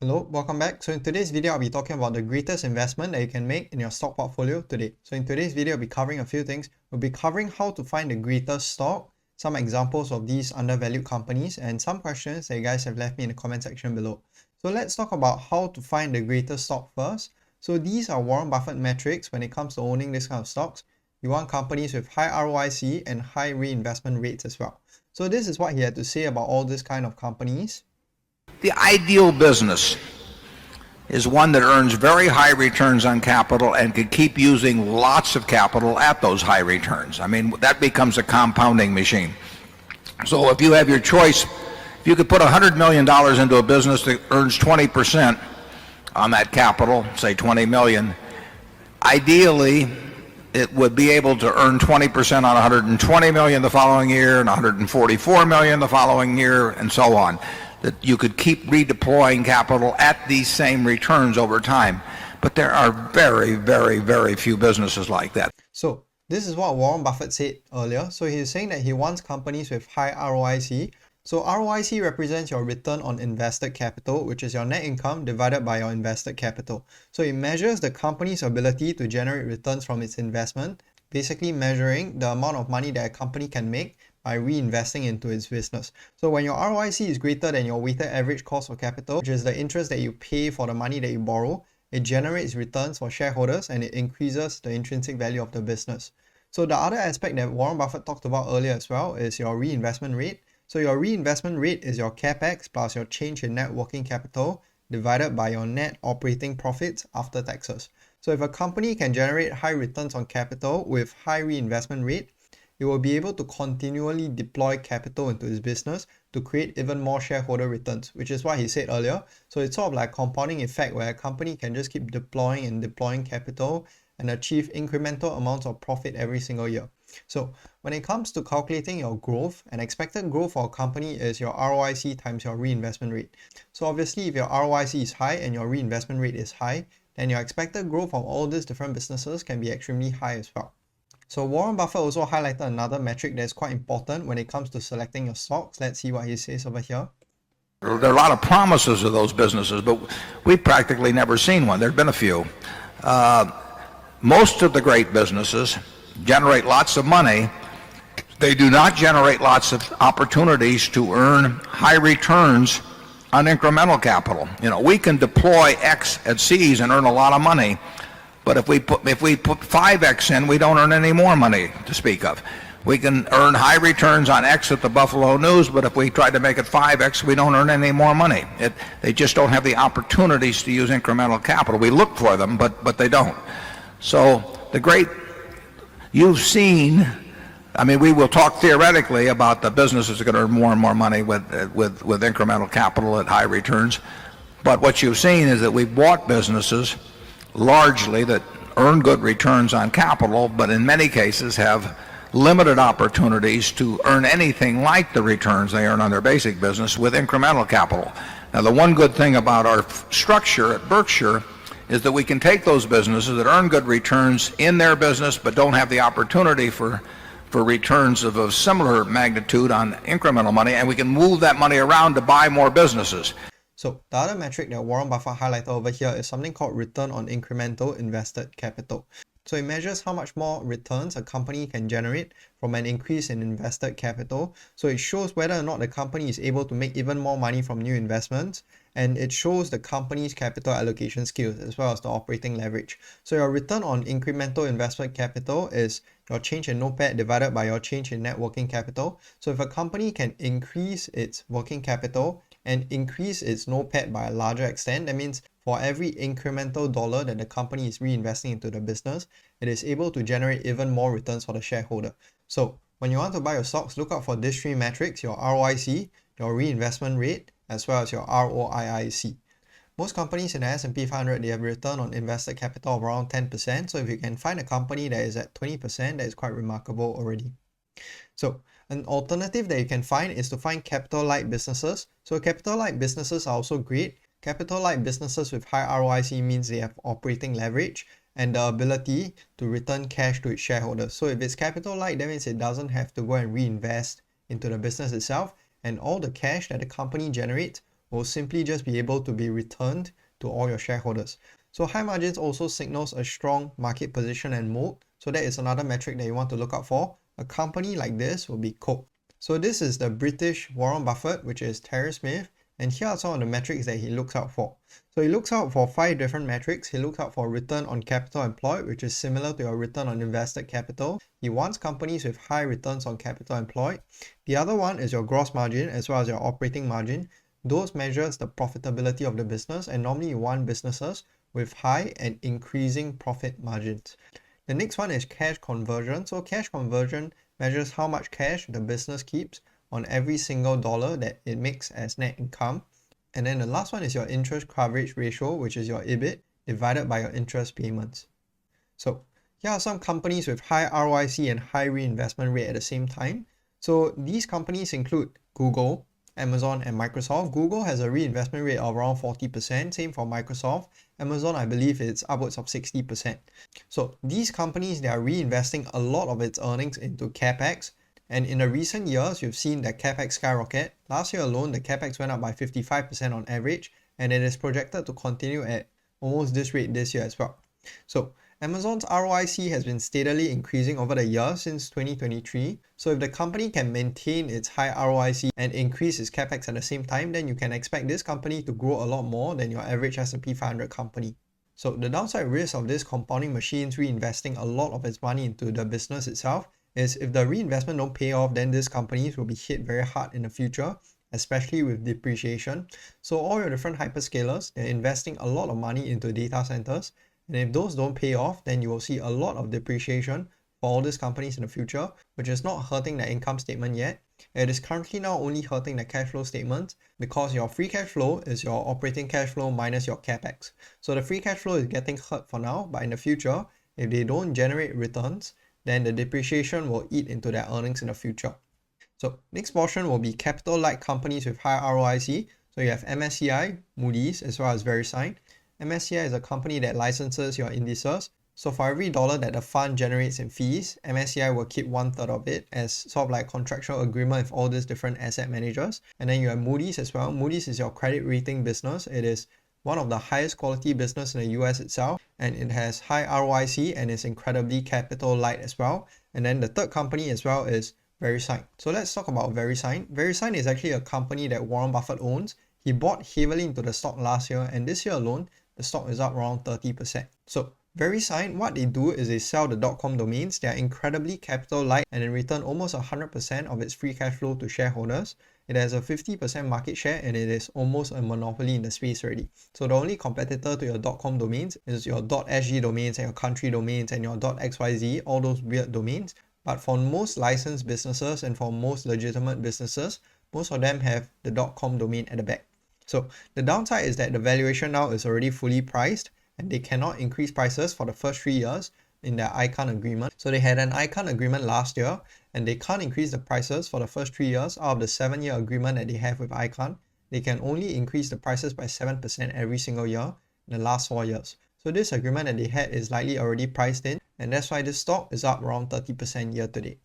Hello, welcome back. So in today's video, I'll be talking about the greatest investment that you can make in your stock portfolio today. So in today's video, I'll be covering a few things. We'll be covering how to find the greatest stock, some examples of these undervalued companies, and some questions that you guys have left me in the comment section below. So let's talk about how to find the greatest stock first. So these are Warren Buffett metrics when it comes to owning this kind of stocks. You want companies with high ROIC and high reinvestment rates as well. So this is what he had to say about all this kind of companies. The ideal business is one that earns very high returns on capital and can keep using lots of capital at those high returns. I mean, that becomes a compounding machine. So if you have your choice, if you could put $100 million into a business that earns 20% on that capital, say 20 million, ideally it would be able to earn 20% on 120 million the following year and 144 million the following year and so on. That you could keep redeploying capital at these same returns over time. But there are very, very, very few businesses like that. So this is what Warren Buffett said earlier. So he's saying that he wants companies with high ROIC. So ROIC represents your return on invested capital, which is your net income divided by your invested capital. So it measures the company's ability to generate returns from its investment, basically measuring the amount of money that a company can make by reinvesting into its business. So when your ROIC is greater than your weighted average cost of capital, which is the interest that you pay for the money that you borrow, it generates returns for shareholders and it increases the intrinsic value of the business. So the other aspect that Warren Buffett talked about earlier as well is your reinvestment rate. So your reinvestment rate is your capex plus your change in net working capital divided by your net operating profits after taxes. So if a company can generate high returns on capital with high reinvestment rate, it will be able to continually deploy capital into its business to create even more shareholder returns, which is what he said earlier. So it's sort of like a compounding effect where a company can just keep deploying and deploying capital and achieve incremental amounts of profit every single year. So when it comes to calculating your growth, an expected growth for a company is your ROIC times your reinvestment rate. So obviously if your ROIC is high and your reinvestment rate is high, then your expected growth from all these different businesses can be extremely high as well. So Warren Buffett also highlighted another metric that is quite important when it comes to selecting your stocks. Let's see what he says over here. There are a lot of promises of those businesses, but we've practically never seen one. There have been a few. Most of the great businesses generate lots of money. They do not generate lots of opportunities to earn high returns on incremental capital. You know, we can deploy X at C's and earn a lot of money, but if we put 5X in, we don't earn any more money to speak of. We can earn high returns on X at the Buffalo News, but if we try to make it 5X, we don't earn any more money. They just don't have the opportunities to use incremental capital. We look for them, but they don't. So you've seen, I mean, we will talk theoretically about the businesses that are going to earn more and more money with incremental capital at high returns. But what you've seen is that we've bought businesses largely that earn good returns on capital, but in many cases have limited opportunities to earn anything like the returns they earn on their basic business with incremental capital. Now, the one good thing about our structure at Berkshire is that we can take those businesses that earn good returns in their business but don't have the opportunity for returns of a similar magnitude on incremental money, and we can move that money around to buy more businesses. So the other metric that Warren Buffett highlighted over here is something called return on incremental invested capital. So it measures how much more returns a company can generate from an increase in invested capital. So it shows whether or not the company is able to make even more money from new investments, and it shows the company's capital allocation skills as well as the operating leverage. So your return on incremental investment capital is your change in NOPAT divided by your change in net working capital. So if a company can increase its working capital and increase its NOPAT by a larger extent, that means for every incremental dollar that the company is reinvesting into the business, it is able to generate even more returns for the shareholder. So when you want to buy your stocks, look out for these three metrics: your ROIC, your reinvestment rate, as well as your ROIC. Most companies in the S&P 500, they have a return on invested capital of around 10%. So if you can find a company that is at 20%, that is quite remarkable already. So an alternative that you can find is to find capital-light businesses. So capital-light businesses are also great. Capital-light businesses with high ROIC means they have operating leverage and the ability to return cash to its shareholders. So if it's capital-light, that means it doesn't have to go and reinvest into the business itself, and all the cash that the company generates will simply just be able to be returned to all your shareholders. So high margins also signals a strong market position and moat. So that is another metric that you want to look out for. A company like this will be Coke. So this is the British Warren Buffett, which is Terry Smith, and here are some of the metrics that he looks out for. So he looks out for 5 different metrics. He looks out for return on capital employed, which is similar to your return on invested capital. He wants companies with high returns on capital employed. The other one is your gross margin as well as your operating margin. Those measures the profitability of the business, and normally you want businesses with high and increasing profit margins. The next one is cash conversion. So cash conversion measures how much cash the business keeps on every single dollar that it makes as net income. And then the last one is your interest coverage ratio, which is your EBIT divided by your interest payments. So here are some companies with high ROIC and high reinvestment rate at the same time. So these companies include Google, Amazon, and Microsoft. Google has a reinvestment rate of around 40%, same for Microsoft. Amazon, I believe it's upwards of 60%. So these companies, they are reinvesting a lot of its earnings into CapEx. And in the recent years, you've seen that CapEx skyrocket. Last year alone, the CapEx went up by 55% on average, and it is projected to continue at almost this rate this year as well. So Amazon's ROIC has been steadily increasing over the years since 2023. So if the company can maintain its high ROIC and increase its CapEx at the same time, then you can expect this company to grow a lot more than your average S&P 500 company. So the downside risk of this compounding machines reinvesting a lot of its money into the business itself is if the reinvestment don't pay off, then these companies will be hit very hard in the future, especially with depreciation. So all your different hyperscalers, they're investing a lot of money into data centers, and if those don't pay off, then you will see a lot of depreciation for all these companies in the future, which is not hurting the income statement yet. It is currently now only hurting the cash flow statement because your free cash flow is your operating cash flow minus your CapEx. So the free cash flow is getting hurt for now, but in the future, if they don't generate returns, then the depreciation will eat into their earnings in the future. So next portion will be capital light companies with high ROIC. So you have MSCI, Moody's, as well as VeriSign. MSCI is a company that licenses your indices. So for every dollar that the fund generates in fees, MSCI will keep 1/3 of it as sort of like contractual agreement with all these different asset managers. And then you have Moody's as well. Moody's is your credit rating business. It is one of the highest quality business in the US itself, and it has high ROIC and is incredibly capital light as well. And then the third company as well is VeriSign. So let's talk about VeriSign. VeriSign is actually a company that Warren Buffett owns. He bought heavily into the stock last year, and this year alone, the stock is up around 30%. So VeriSign, what they do is they sell the .com domains. They are incredibly capital light, and in return almost 100% of its free cash flow to shareholders. It has a 50% market share, and it is almost a monopoly in the space already. So the only competitor to your .com domains is your .sg domains and your country domains and your .xyz, all those weird domains. But for most licensed businesses and for most legitimate businesses, most of them have the .com domain at the back. So the downside is that the valuation now is already fully priced, and they cannot increase prices for the first 3 years in their ICANN agreement. So they had an ICANN agreement last year, and they can't increase the prices for the first 3 years out of the 7-year agreement that they have with ICANN. They can only increase the prices by 7% every single year in the last 4 years. So this agreement that they had is likely already priced in, and that's why this stock is up around 30% year to date.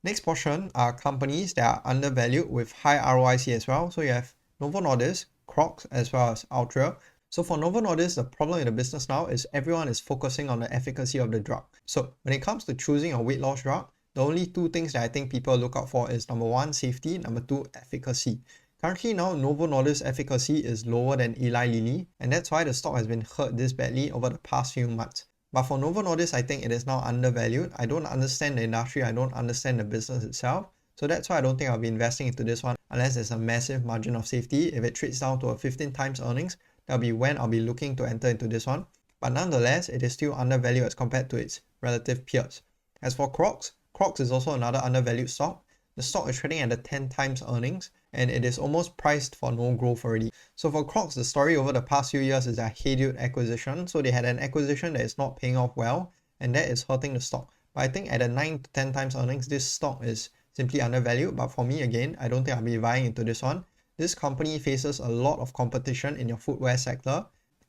Next portion are companies that are undervalued with high ROIC as well. So you have Novo Nordisk, Crocs, as well as Altria. So for Novo Nordisk, the problem in the business now is everyone is focusing on the efficacy of the drug. So when it comes to choosing a weight loss drug, the only 2 things that I think people look out for is number 1, safety, number 2, efficacy. Currently now, Novo Nordisk's efficacy is lower than Eli Lilly, and that's why the stock has been hurt this badly over the past few months. But for Novo Nordisk, I think it is now undervalued. I don't understand the industry, I don't understand the business itself. So that's why I don't think I'll be investing into this one unless there's a massive margin of safety. If it trades down to a 15 times earnings, that'll be when I'll be looking to enter into this one. But nonetheless, it is still undervalued as compared to its relative peers. As for Crocs, Crocs is also another undervalued stock. The stock is trading at the 10 times earnings, and it is almost priced for no growth already. So for Crocs, the story over the past few years is their Haydude acquisition. So they had an acquisition that is not paying off well, and that is hurting the stock. But I think at a 9 to 10 times earnings, this stock is simply undervalued. But for me, again, I don't think I'll be buying into this one. This company faces a lot of competition in your footwear sector,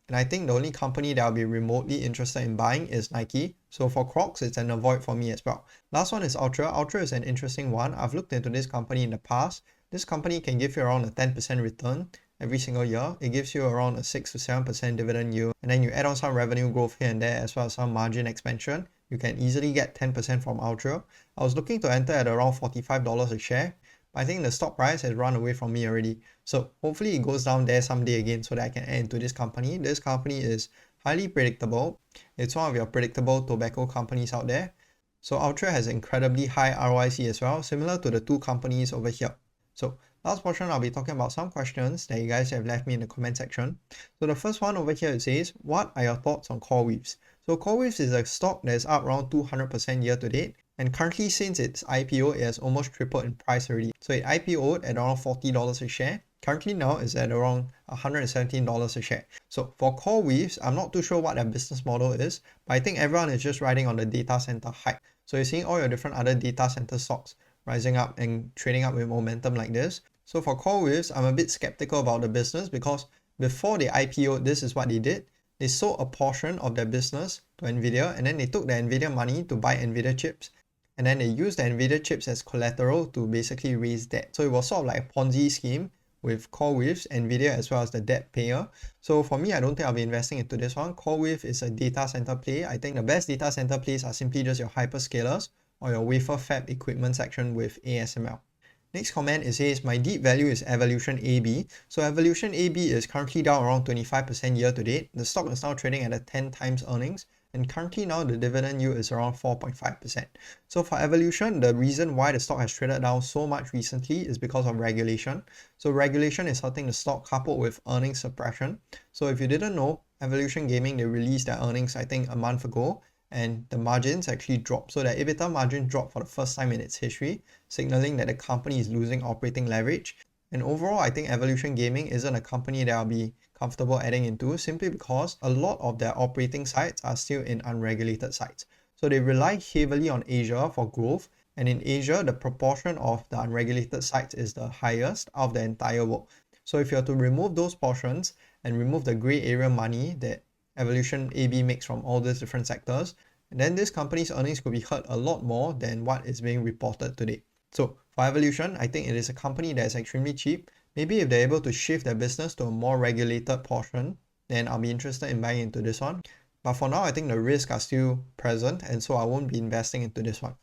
and I think the only company that I'll be remotely interested in buying is Nike. So for Crocs, it's an avoid for me as well. Last one is Altria. Altria is an interesting one. I've looked into this company in the past. This company can give you around a 10% return every single year, it gives you around a 6 to 7% dividend yield, and then you add on some revenue growth here and there as well as some margin expansion, you can easily get 10% from Ultra. I was looking to enter at around $45 a share, but I think the stock price has run away from me already. So hopefully it goes down there someday again so that I can add into this company. This company is highly predictable. It's one of your predictable tobacco companies out there. So Ultra has incredibly high ROIC as well, similar to the two companies over here. So last portion, I'll be talking about some questions that you guys have left me in the comment section. So the first one over here, it says, what are your thoughts on Coreweaves? So Coreweaves is a stock that is up around 200% year to date. And currently, since its IPO, it has almost tripled in price already. So it IPO'd at around $40 a share. Currently now is at around $117 a share. So for Coreweaves, I'm not too sure what their business model is, but I think everyone is just riding on the data center hype. So you're seeing all your different other data center stocks rising up and trading up with momentum like this. So for Coreweaves, I'm a bit skeptical about the business because before they IPO'd, this is what they did. They sold a portion of their business to Nvidia, and then they took the Nvidia money to buy Nvidia chips, and then they used the Nvidia chips as collateral to basically raise debt. So it was sort of like a Ponzi scheme with Coreweaves, Nvidia, as well as the debt payer. So for me, I don't think I'll be investing into this one. Coreweaves is a data center play. I think the best data center plays are simply just your hyperscalers or your wafer fab equipment section with ASML. Next comment, it says, my deep value is Evolution AB. So Evolution AB is currently down around 25% year to date. The stock is now trading at a 10 times earnings. And currently now the dividend yield is around 4.5%. So for Evolution, the reason why the stock has traded down so much recently is because of regulation. So regulation is hurting the stock coupled with earnings suppression. So if you didn't know, Evolution Gaming, they released their earnings I think a month ago, and the margins actually dropped. So the EBITDA margin dropped for the first time in its history, signaling that the company is losing operating leverage. And overall, I think Evolution Gaming isn't a company that I'll be comfortable adding into simply because a lot of their operating sites are still in unregulated sites. So they rely heavily on Asia for growth, and in Asia, the proportion of the unregulated sites is the highest out of the entire world. So if you are to remove those portions and remove the gray area money that Evolution AB makes from all these different sectors, then this company's earnings could be hurt a lot more than what is being reported today. So for Evolution, I think it is a company that is extremely cheap. Maybe if they're able to shift their business to a more regulated portion, then I'll be interested in buying into this one. But for now, I think the risks are still present, and so I won't be investing into this one.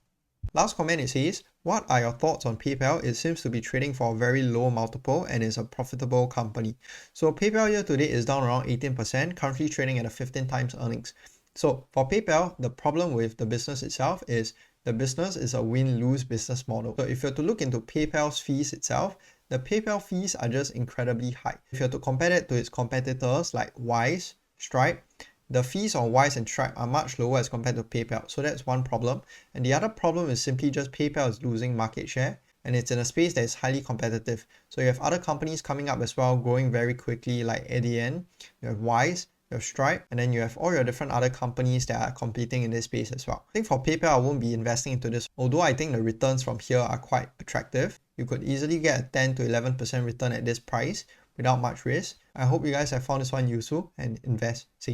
Last comment, it says, what are your thoughts on PayPal? It seems to be trading for a very low multiple and is a profitable company. So PayPal year to date is down around 18%, currently trading at a 15 times earnings. So for PayPal, the problem with the business itself is the business is a win-lose business model. So if you're to look into PayPal's fees itself, the PayPal fees are just incredibly high. If you're to compare that to its competitors like Wise, Stripe, the fees on Wise and Stripe are much lower as compared to PayPal. So that's one problem. And the other problem is simply just PayPal is losing market share, and it's in a space that is highly competitive. So you have other companies coming up as well, growing very quickly like ADN, you have Wise, you have Stripe, and then you have all your different other companies that are competing in this space as well. I think for PayPal, I won't be investing into this, although I think the returns from here are quite attractive. You could easily get a 10 to 11% return at this price without much risk. I hope you guys have found this one useful and invest safe.